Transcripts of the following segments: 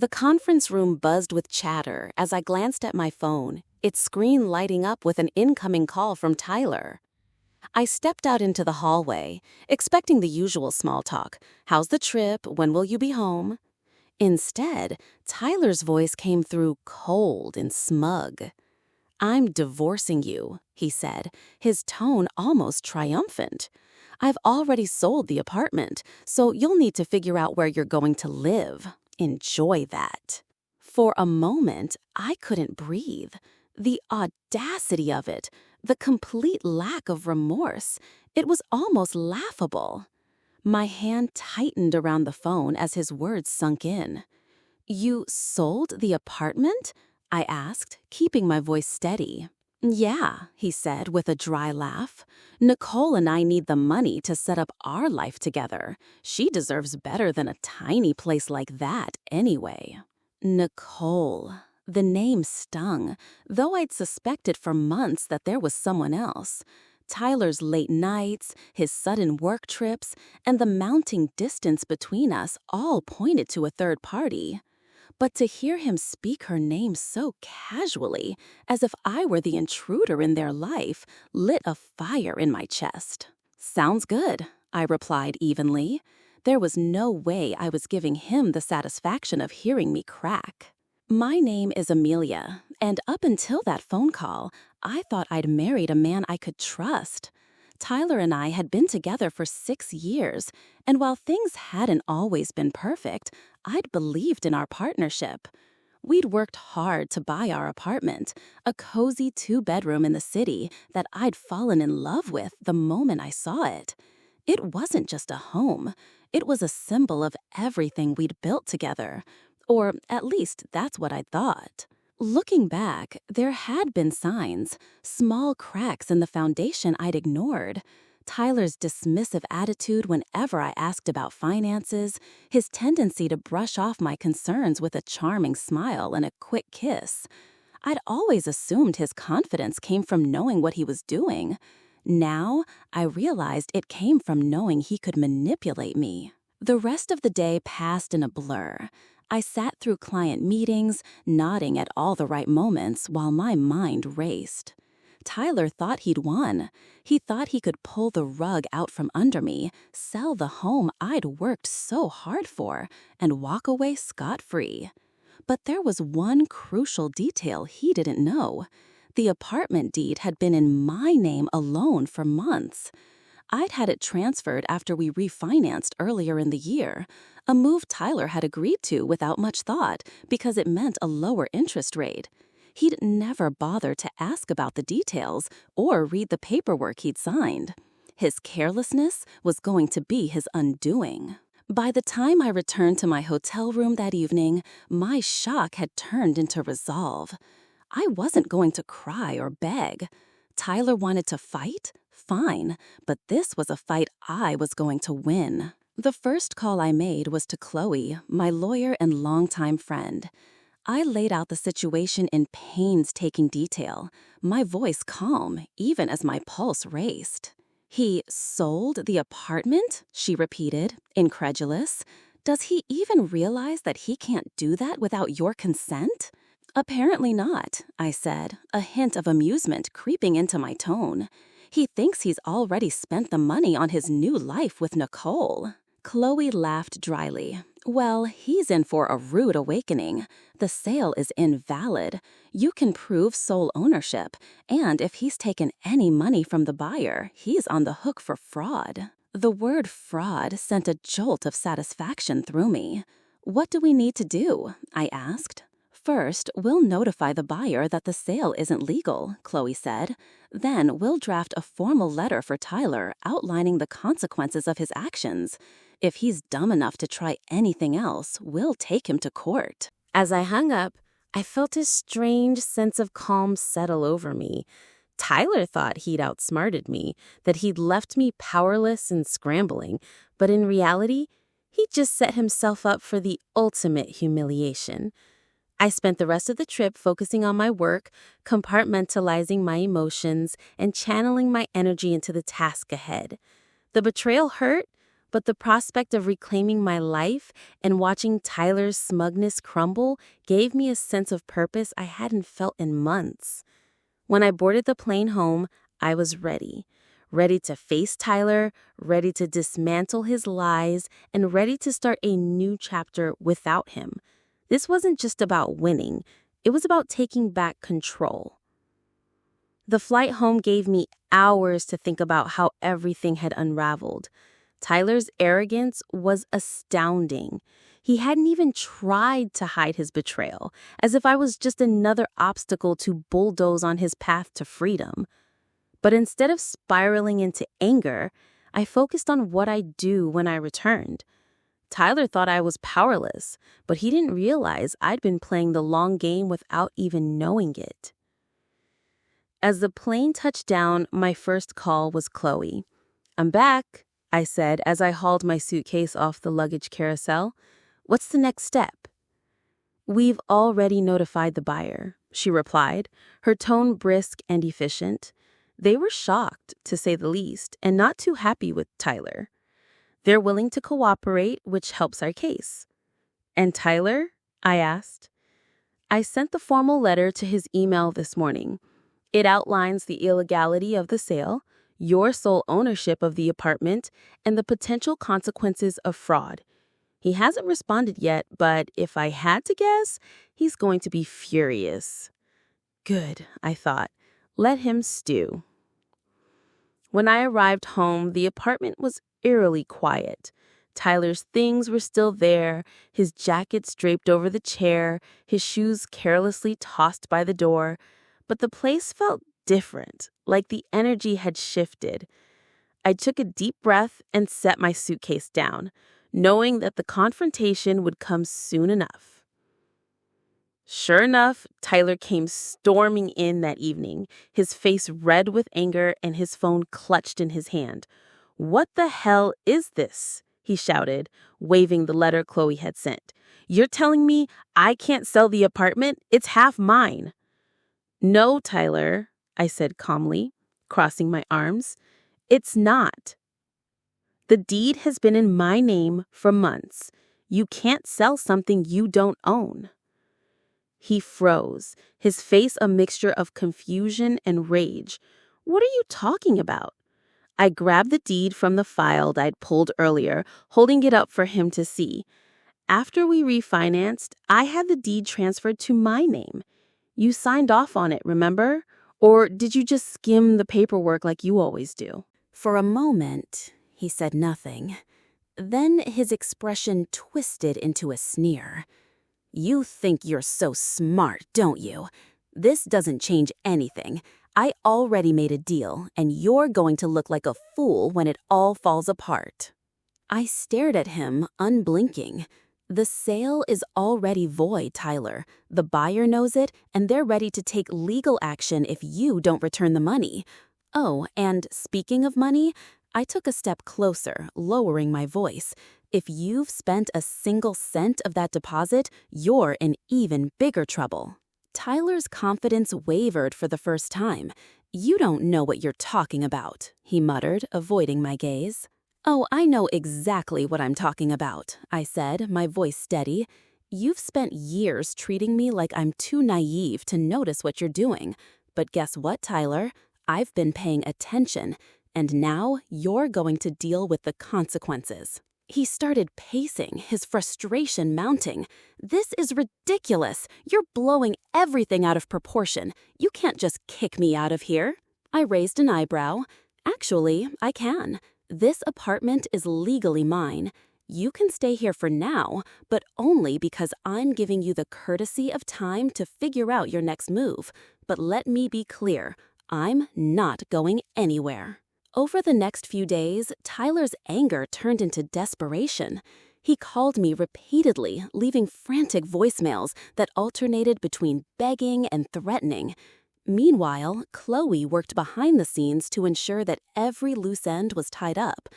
The conference room buzzed with chatter as I glanced at my phone, its screen lighting up with an incoming call from Tyler. I stepped out into the hallway, expecting the usual small talk. How's the trip? When will you be home? Instead, Tyler's voice came through cold and smug. I'm divorcing you, he said, his tone almost triumphant. I've already sold the apartment, so you'll need to figure out where you're going to live. Enjoy that. For a moment, I couldn't breathe. The audacity of it, the complete lack of remorse, it was almost laughable. My hand tightened around the phone as his words sunk in. You sold the apartment? I asked, keeping my voice steady. Yeah, he said with a dry laugh. Nicole and I need the money to set up our life together. She deserves better than a tiny place like that anyway. Nicole. The name stung, though I'd suspected for months that there was someone else. Tyler's late nights, his sudden work trips, and the mounting distance between us all pointed to a third party. But to hear him speak her name so casually, as if I were the intruder in their life, lit a fire in my chest. Sounds good, I replied evenly. There was no way I was giving him the satisfaction of hearing me crack. My name is Amelia, and up until that phone call, I thought I'd married a man I could trust. Tyler and I had been together for 6 years, and while things hadn't always been perfect, I'd believed in our partnership. We'd worked hard to buy our apartment, a cozy 2-bedroom in the city that I'd fallen in love with the moment I saw it. It wasn't just a home. It was a symbol of everything we'd built together. Or at least that's what I thought. Looking back, there had been signs, small cracks in the foundation I'd ignored. Tyler's dismissive attitude whenever I asked about finances, his tendency to brush off my concerns with a charming smile and a quick kiss. I'd always assumed his confidence came from knowing what he was doing. Now, I realized it came from knowing he could manipulate me. The rest of the day passed in a blur. I sat through client meetings, nodding at all the right moments while my mind raced. Tyler thought he'd won. He thought he could pull the rug out from under me, sell the home I'd worked so hard for, and walk away scot-free. But there was one crucial detail he didn't know. The apartment deed had been in my name alone for months. I'd had it transferred after we refinanced earlier in the year, a move Tyler had agreed to without much thought because it meant a lower interest rate. He'd never bothered to ask about the details or read the paperwork he'd signed. His carelessness was going to be his undoing. By the time I returned to my hotel room that evening, my shock had turned into resolve. I wasn't going to cry or beg. Tyler wanted to fight? Fine, but this was a fight I was going to win. The first call I made was to Chloe, my lawyer and longtime friend. I laid out the situation in painstaking detail, my voice calm, even as my pulse raced. He sold the apartment? She repeated, incredulous. Does he even realize that he can't do that without your consent? Apparently not, I said, a hint of amusement creeping into my tone. He thinks he's already spent the money on his new life with Nicole. Chloe laughed dryly. Well, he's in for a rude awakening. The sale is invalid. You can prove sole ownership, and if he's taken any money from the buyer, he's on the hook for fraud. The word fraud sent a jolt of satisfaction through me. What do we need to do? I asked. First, we'll notify the buyer that the sale isn't legal, Chloe said. Then we'll draft a formal letter for Tyler outlining the consequences of his actions. If he's dumb enough to try anything else, we'll take him to court. As I hung up, I felt a strange sense of calm settle over me. Tyler thought he'd outsmarted me, that he'd left me powerless and scrambling, but in reality, he'd just set himself up for the ultimate humiliation. I spent the rest of the trip focusing on my work, compartmentalizing my emotions, and channeling my energy into the task ahead. The betrayal hurt, But the prospect of reclaiming my life and watching Tyler's smugness crumble gave me a sense of purpose I hadn't felt in months. When I boarded the plane home, I was ready. Ready to face Tyler, ready to dismantle his lies, and ready to start a new chapter without him. This wasn't just about winning. It was about taking back control. The flight home gave me hours to think about how everything had unraveled. Tyler's arrogance was astounding. He hadn't even tried to hide his betrayal, as if I was just another obstacle to bulldoze on his path to freedom. But instead of spiraling into anger, I focused on what I'd do when I returned. Tyler thought I was powerless, but he didn't realize I'd been playing the long game without even knowing it. As the plane touched down, my first call was Chloe. "I'm back," I said as I hauled my suitcase off the luggage carousel. "What's the next step?" "We've already notified the buyer," she replied, her tone brisk and efficient. They were shocked, to say the least, and not too happy with Tyler. They're willing to cooperate, which helps our case. "And Tyler?" I asked. "I sent the formal letter to his email this morning. It outlines the illegality of the sale, your sole ownership of the apartment, and the potential consequences of fraud. He hasn't responded yet, but if I had to guess, he's going to be furious." Good, I thought. Let him stew. When I arrived home, the apartment was eerily quiet. Tyler's things were still there, his jacket draped over the chair, his shoes carelessly tossed by the door. But the place felt different, like the energy had shifted. I took a deep breath and set my suitcase down, knowing that the confrontation would come soon enough. Sure enough, Tyler came storming in that evening, his face red with anger and his phone clutched in his hand. "What the hell is this?" he shouted, waving the letter Chloe had sent. "You're telling me I can't sell the apartment? It's half mine." "No, Tyler," I said calmly, crossing my arms. "It's not. The deed has been in my name for months. You can't sell something you don't own." He froze, his face a mixture of confusion and rage. "What are you talking about?" I grabbed the deed from the file I'd pulled earlier, holding it up for him to see. "After we refinanced, I had the deed transferred to my name. You signed off on it, remember? Or did you just skim the paperwork like you always do?" For a moment, he said nothing. Then his expression twisted into a sneer. "You think you're so smart, don't you? This doesn't change anything. I already made a deal, and you're going to look like a fool when it all falls apart." I stared at him, unblinking. "The sale is already void, Tyler. The buyer knows it, and they're ready to take legal action if you don't return the money. Oh, and speaking of money, I took a step closer, lowering my voice. If you've spent a single cent of that deposit, you're in even bigger trouble." Tyler's confidence wavered for the first time. "You don't know what you're talking about," he muttered, avoiding my gaze. "Oh, I know exactly what I'm talking about," I said, my voice steady. "You've spent years treating me like I'm too naive to notice what you're doing. But guess what, Tyler? I've been paying attention, and now you're going to deal with the consequences." He started pacing, his frustration mounting. "This is ridiculous. You're blowing everything out of proportion. You can't just kick me out of here." I raised an eyebrow. "Actually, I can. This apartment is legally mine. You can stay here for now, but only because I'm giving you the courtesy of time to figure out your next move. But let me be clear, I'm not going anywhere." Over the next few days, Tyler's anger turned into desperation. He called me repeatedly, leaving frantic voicemails that alternated between begging and threatening. Meanwhile, Chloe worked behind the scenes to ensure that every loose end was tied up.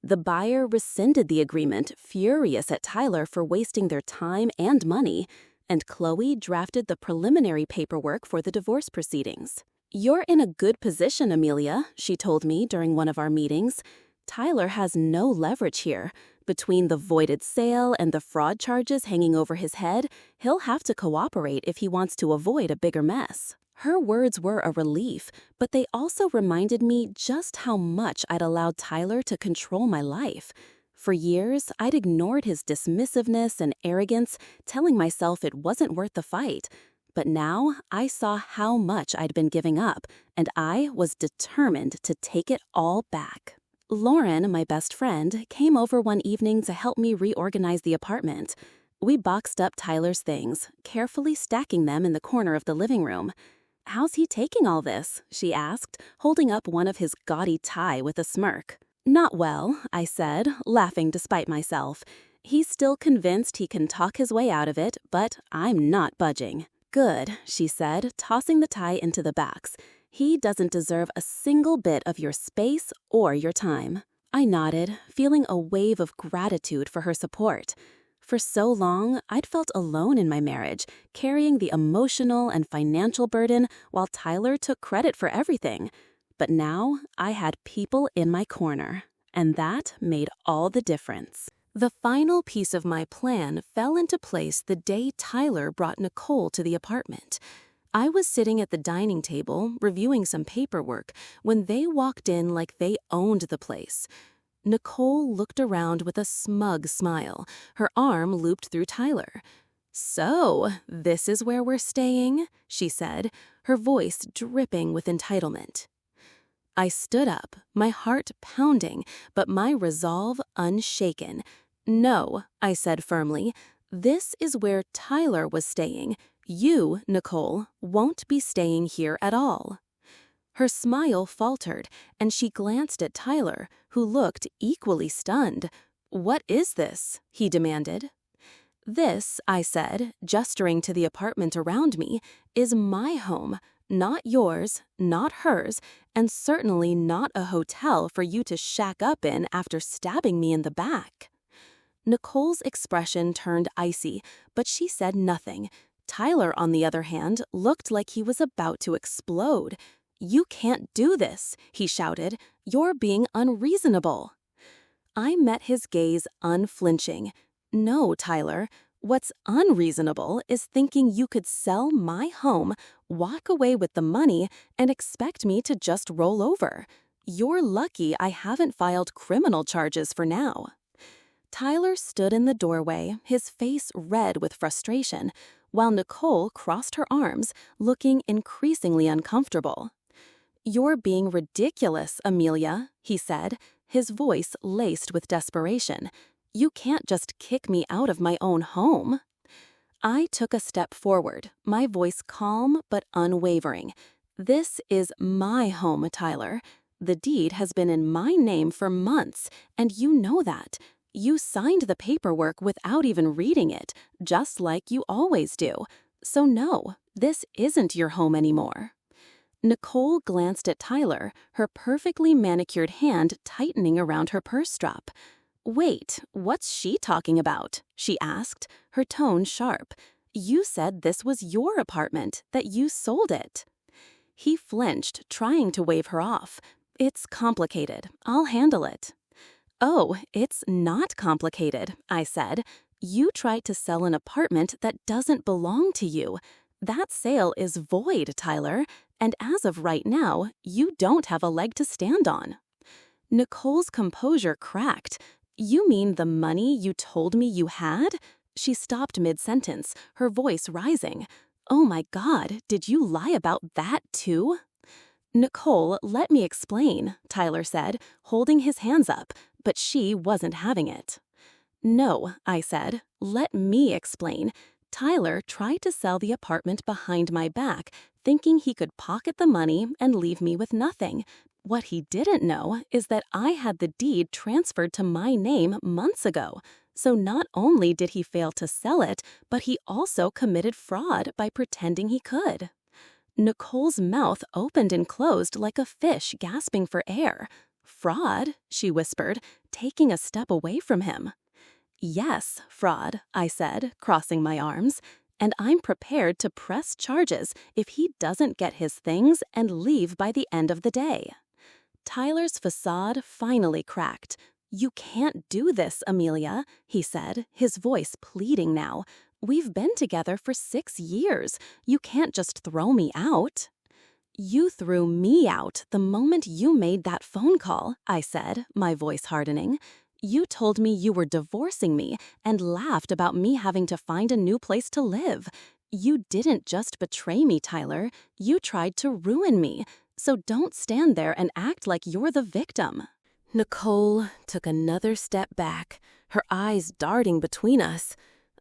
The buyer rescinded the agreement, furious at Tyler for wasting their time and money, and Chloe drafted the preliminary paperwork for the divorce proceedings. "You're in a good position, Amelia," she told me during one of our meetings. Tyler has no leverage here. Between the voided sale and the fraud charges hanging over his head, he'll have to cooperate if he wants to avoid a bigger mess. Her words were a relief, but they also reminded me just how much I'd allowed Tyler to control my life. For years, I'd ignored his dismissiveness and arrogance, telling myself it wasn't worth the fight. But now, I saw how much I'd been giving up, and I was determined to take it all back. Lauren, my best friend, came over one evening to help me reorganize the apartment. We boxed up Tyler's things, carefully stacking them in the corner of the living room. "How's he taking all this?" she asked, holding up one of his gaudy tie with a smirk. "Not well," I said, laughing despite myself. "He's still convinced he can talk his way out of it, but I'm not budging." "Good," she said, tossing the tie into the box. "He doesn't deserve a single bit of your space or your time." I nodded, feeling a wave of gratitude for her support. For so long, I'd felt alone in my marriage, carrying the emotional and financial burden while Tyler took credit for everything. But now, I had people in my corner, and that made all the difference. The final piece of my plan fell into place the day Tyler brought Nicole to the apartment. I was sitting at the dining table, reviewing some paperwork, when they walked in like they owned the place. Nicole looked around with a smug smile, her arm looped through Tyler. "So, this is where we're staying?" she said, her voice dripping with entitlement. I stood up, my heart pounding, but my resolve unshaken. "No," I said firmly, "this is where Tyler was staying. You, Nicole, won't be staying here at all." Her smile faltered, and she glanced at Tyler, who looked equally stunned. "What is this?" he demanded. "This," I said, gesturing to the apartment around me, "is my home, not yours, not hers, and certainly not a hotel for you to shack up in after stabbing me in the back." Nicole's expression turned icy, but she said nothing. Tyler, on the other hand, looked like he was about to explode. "You can't do this," he shouted. "You're being unreasonable." I met his gaze unflinching. "No, Tyler. What's unreasonable is thinking you could sell my home, walk away with the money, and expect me to just roll over. You're lucky I haven't filed criminal charges for now." Tyler stood in the doorway, his face red with frustration, while Nicole crossed her arms, looking increasingly uncomfortable. "You're being ridiculous, Amelia," he said, his voice laced with desperation. "You can't just kick me out of my own home." I took a step forward, my voice calm but unwavering. "This is my home, Tyler. The deed has been in my name for months, and you know that. You signed the paperwork without even reading it, just like you always do. So no, this isn't your home anymore." Nicole glanced at Tyler, her perfectly manicured hand tightening around her purse strap. "Wait, what's she talking about?" she asked, her tone sharp. "You said this was your apartment, that you sold it." He flinched, trying to wave her off. "It's complicated. I'll handle it." "Oh, it's not complicated," I said. "You tried to sell an apartment that doesn't belong to you. That sale is void, Tyler, and as of right now, you don't have a leg to stand on." Nicole's composure cracked. "You mean the money you told me you had?" She stopped mid-sentence, her voice rising. "Oh my God, did you lie about that too?" "Nicole, let me explain," Tyler said, holding his hands up, but she wasn't having it. "No," I said, "let me explain. Tyler tried to sell the apartment behind my back, thinking he could pocket the money and leave me with nothing. What he didn't know is that I had the deed transferred to my name months ago. So not only did he fail to sell it, but he also committed fraud by pretending he could." Nicole's mouth opened and closed like a fish gasping for air. "Fraud?" she whispered, taking a step away from him. "Yes, fraud," I said, crossing my arms, "and I'm prepared to press charges if he doesn't get his things and leave by the end of the day." Tyler's facade finally cracked. "You can't do this, Amelia," he said, his voice pleading now. "We've been together for 6 years. You can't just throw me out." "You threw me out the moment you made that phone call," I said, my voice hardening. "You told me you were divorcing me and laughed about me having to find a new place to live. You didn't just betray me, Tyler. You tried to ruin me. So don't stand there and act like you're the victim." Nicole took another step back, her eyes darting between us.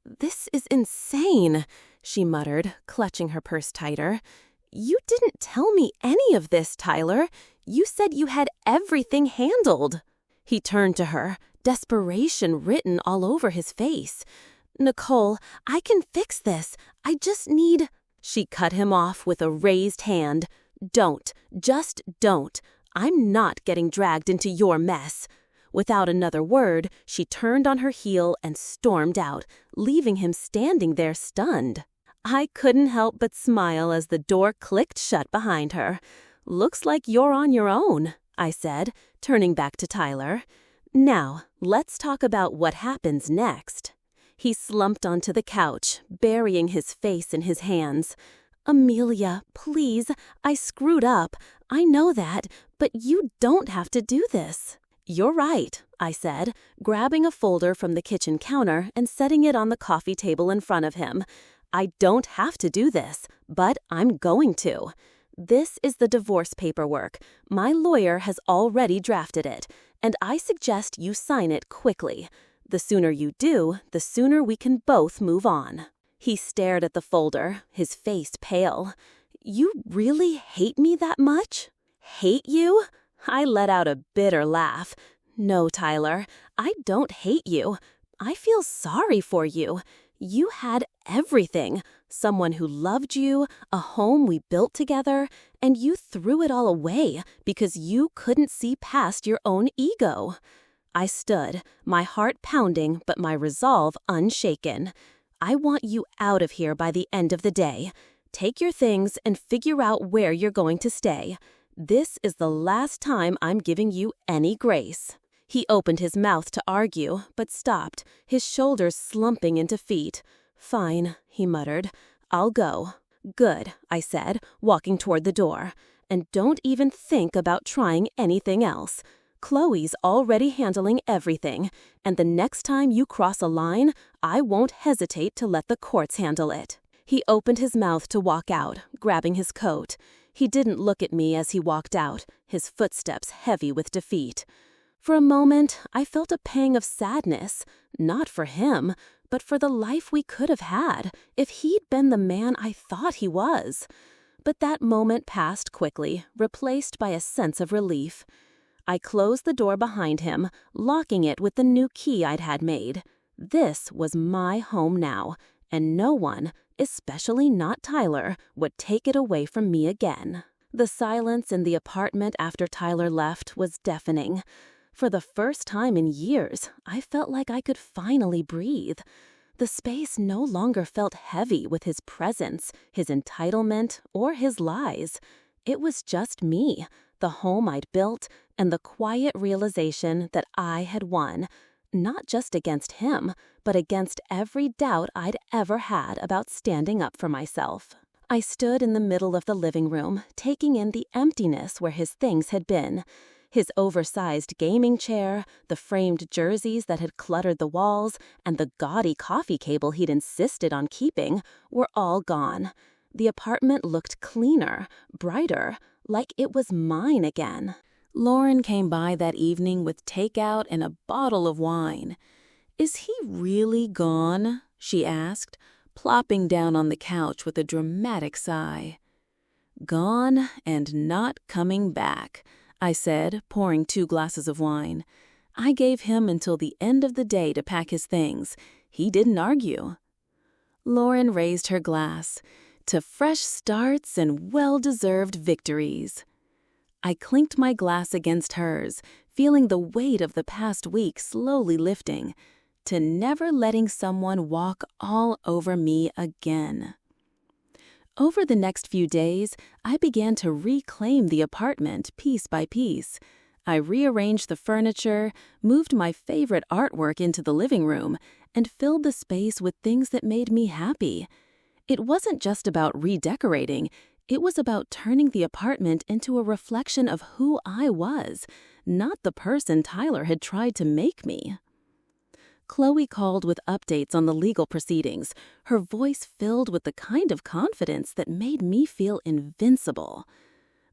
"This is insane," she muttered, clutching her purse tighter. "You didn't tell me any of this, Tyler. You said you had everything handled." He turned to her, desperation written all over his face. "Nicole, I can fix this. I just need—" She cut him off with a raised hand. "Don't. Just don't. I'm not getting dragged into your mess." Without another word, she turned on her heel and stormed out, leaving him standing there stunned. I couldn't help but smile as the door clicked shut behind her. "Looks like you're on your own," I said, turning back to Tyler. "Now, let's talk about what happens next." He slumped onto the couch, burying his face in his hands. "Amelia, please, I screwed up. I know that, but you don't have to do this." "You're right," I said, grabbing a folder from the kitchen counter and setting it on the coffee table in front of him. "I don't have to do this, but I'm going to. This is the divorce paperwork. My lawyer has already drafted it, and I suggest you sign it quickly. The sooner you do, the sooner we can both move on." He stared at the folder, his face pale. "You really hate me that much?" "Hate you?" I let out a bitter laugh. "No, Tyler, I don't hate you. I feel sorry for you. You had everything. Someone who loved you, a home we built together, and you threw it all away because you couldn't see past your own ego." I stood, my heart pounding but my resolve unshaken. "I want you out of here by the end of the day. Take your things and figure out where you're going to stay. This is the last time I'm giving you any grace." He opened his mouth to argue, but stopped, his shoulders slumping into feet. "Fine," he muttered. "I'll go." "Good," I said, walking toward the door. "And don't even think about trying anything else. Chloe's already handling everything, and the next time you cross a line, I won't hesitate to let the courts handle it." He opened his mouth to walk out, grabbing his coat. He didn't look at me as he walked out, his footsteps heavy with defeat. For a moment, I felt a pang of sadness, not for him, but for the life we could have had if he'd been the man I thought he was. But that moment passed quickly, replaced by a sense of relief. I closed the door behind him, locking it with the new key I'd had made. This was my home now, and no one, especially not Tyler, would take it away from me again. The silence in the apartment after Tyler left was deafening. For the first time in years, I felt like I could finally breathe. The space no longer felt heavy with his presence, his entitlement, or his lies. It was just me, the home I'd built, and the quiet realization that I had won, not just against him, but against every doubt I'd ever had about standing up for myself. I stood in the middle of the living room, taking in the emptiness where his things had been. His oversized gaming chair, the framed jerseys that had cluttered the walls, and the gaudy coffee cable he'd insisted on keeping were all gone. The apartment looked cleaner, brighter, like it was mine again. Lauren came by that evening with takeout and a bottle of wine. "Is he really gone?" she asked, plopping down on the couch with a dramatic sigh. "Gone and not coming back," I said, pouring 2 glasses of wine. "I gave him until the end of the day to pack his things. He didn't argue." Lauren raised her glass. "To fresh starts and well-deserved victories." I clinked my glass against hers, feeling the weight of the past week slowly lifting. To never letting someone walk all over me again. Over the next few days, I began to reclaim the apartment piece by piece. I rearranged the furniture, moved my favorite artwork into the living room, and filled the space with things that made me happy. It wasn't just about redecorating, it was about turning the apartment into a reflection of who I was, not the person Tyler had tried to make me. Chloe called with updates on the legal proceedings, her voice filled with the kind of confidence that made me feel invincible.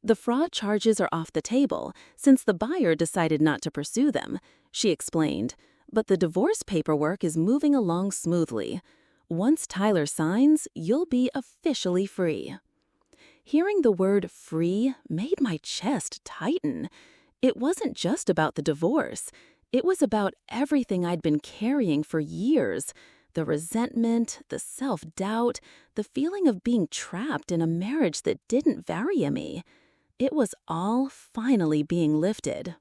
The fraud charges are off the table since the buyer decided not to pursue them, she explained, but the divorce paperwork is moving along smoothly. Once Tyler signs, you'll be officially free. Hearing the word free made my chest tighten. It wasn't just about the divorce. It was about everything I'd been carrying for years. The resentment, the self-doubt, the feeling of being trapped in a marriage that didn't value me. It was all finally being lifted.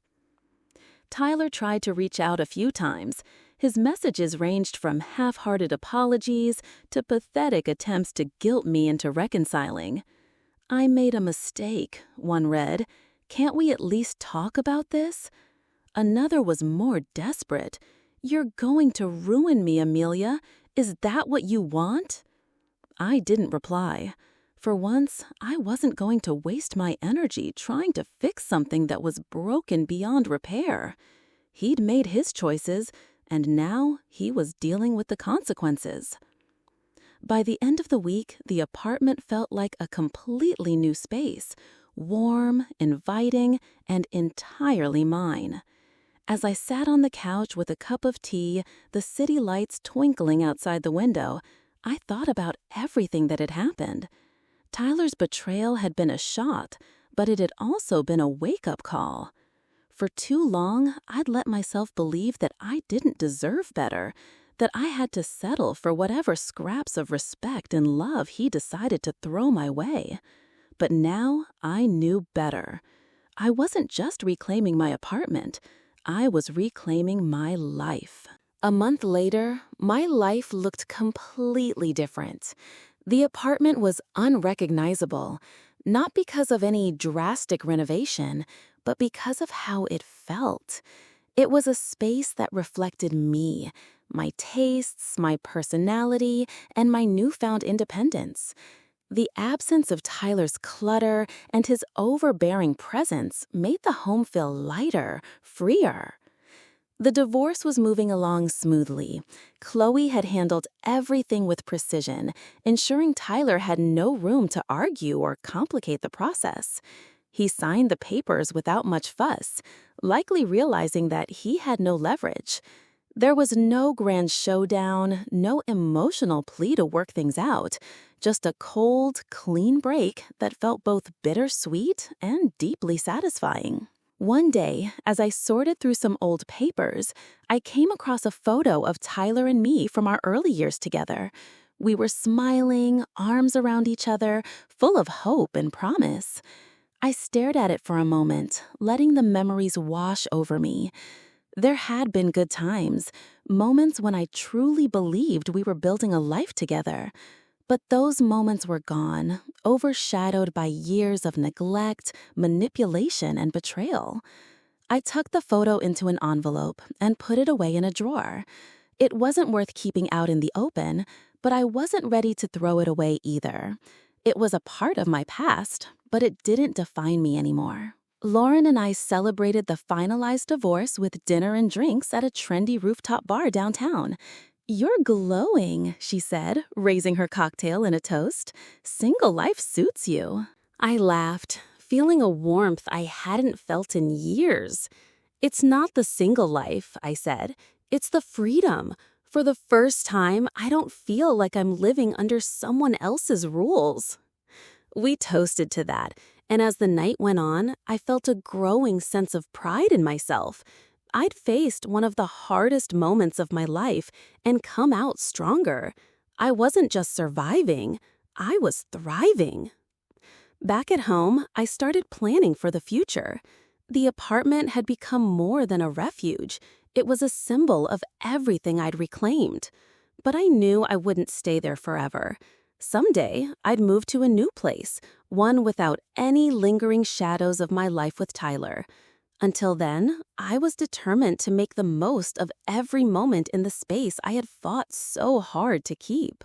Tyler tried to reach out a few times. His messages ranged from half-hearted apologies to pathetic attempts to guilt me into reconciling. "I made a mistake," one read. "Can't we at least talk about this?" Another was more desperate. "You're going to ruin me, Amelia. Is that what you want?" I didn't reply. For once, I wasn't going to waste my energy trying to fix something that was broken beyond repair. He'd made his choices, and now he was dealing with the consequences. By the end of the week, the apartment felt like a completely new space, warm, inviting, and entirely mine. As I sat on the couch with a cup of tea, the city lights twinkling outside the window, I thought about everything that had happened. Tyler's betrayal had been a shot, but it had also been a wake-up call. For too long, I'd let myself believe that I didn't deserve better, that I had to settle for whatever scraps of respect and love he decided to throw my way. But now I knew better. I wasn't just reclaiming my apartment. I was reclaiming my life. A month later, my life looked completely different. The apartment was unrecognizable, not because of any drastic renovation, but because of how it felt. It was a space that reflected me, my tastes, my personality, and my newfound independence. The absence of Tyler's clutter and his overbearing presence made the home feel lighter, freer. The divorce was moving along smoothly. Chloe had handled everything with precision, ensuring Tyler had no room to argue or complicate the process. He signed the papers without much fuss, likely realizing that he had no leverage. There was no grand showdown, no emotional plea to work things out, just a cold, clean break that felt both bittersweet and deeply satisfying. One day, as I sorted through some old papers, I came across a photo of Tyler and me from our early years together. We were smiling, arms around each other, full of hope and promise. I stared at it for a moment, letting the memories wash over me. There had been good times, moments when I truly believed we were building a life together. But those moments were gone, overshadowed by years of neglect, manipulation, and betrayal. I tucked the photo into an envelope and put it away in a drawer. It wasn't worth keeping out in the open, but I wasn't ready to throw it away either. It was a part of my past, but it didn't define me anymore. Lauren and I celebrated the finalized divorce with dinner and drinks at a trendy rooftop bar downtown. "You're glowing," she said, raising her cocktail in a toast. "Single life suits you." I laughed, feeling a warmth I hadn't felt in years. "It's not the single life," I said. "It's the freedom. For the first time, I don't feel like I'm living under someone else's rules." We toasted to that, and as the night went on, I felt a growing sense of pride in myself. I'd faced one of the hardest moments of my life and come out stronger. I wasn't just surviving, I was thriving. Back at home, I started planning for the future. The apartment had become more than a refuge. It was a symbol of everything I'd reclaimed. But I knew I wouldn't stay there forever. Someday, I'd move to a new place, one without any lingering shadows of my life with Tyler. Until then, I was determined to make the most of every moment in the space I had fought so hard to keep.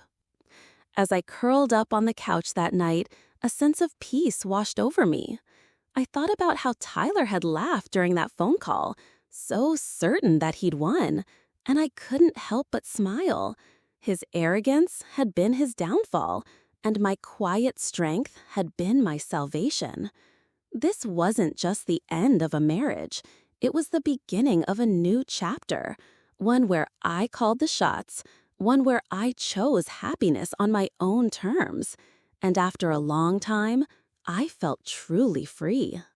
As I curled up on the couch that night, a sense of peace washed over me. I thought about how Tyler had laughed during that phone call, so certain that he'd won, and I couldn't help but smile. His arrogance had been his downfall, and my quiet strength had been my salvation. This wasn't just the end of a marriage. It was the beginning of a new chapter, one where I called the shots, one where I chose happiness on my own terms. And after a long time, I felt truly free.